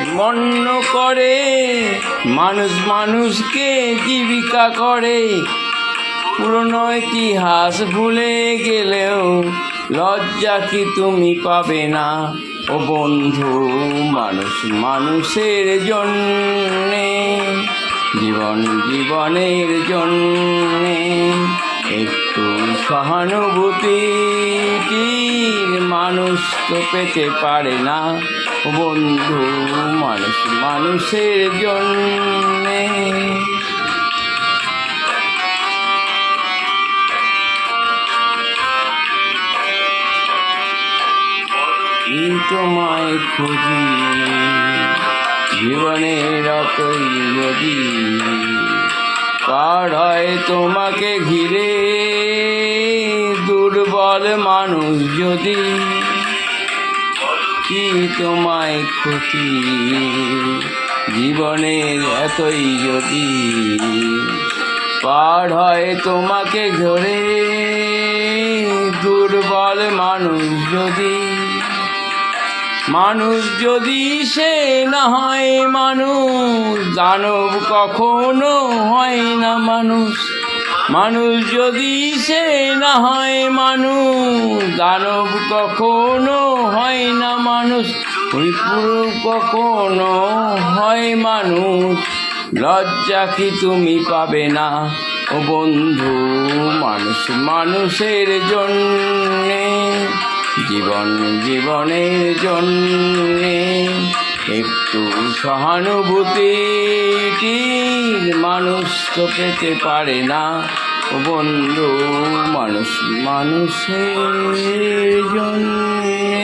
মন্য করে মানুষ মানুষকে জীবিকা করে। পুরনো ইতিহাস ভুলে গেলেও লজ্জা কি তুমি পাবে না? ও বন্ধু, মানুষ মানুষের জন্যে, জীবন জীবনের জন্যে একটু সহানুভূতির মানুষ তো পেতে পারে না। ও বন্ধু, মানুষ মানুষের জন্যে। তোমায় খুঁজি জীবনের অতই যদি পার হয় তোমাকে ঘিরে দুর্বল মানুষ যদি, কি তোমায় ক্ষতি জীবনের এতই যদি পার হয় তোমাকে ঘিরে দুর্বল মানুষ যদি। মানুষ যদি সে না হয় মানুষ, দানব কখনো হয় না মানুষ। মানুষ যদি সে না হয় মানুষ, দানব কখনো হয় না মানুষ। ওই পুরো কখনো হয় মানুষ, লজ্জা কি তুমি পাবে না? ও বন্ধু, মানুষ মানুষের জন্যে, জীবন জীবনের জন্যে একটু সহানুভূতির মানুষ তো পেতে পারে না। ও বন্ধু, মানুষ মানুষের জন্যে।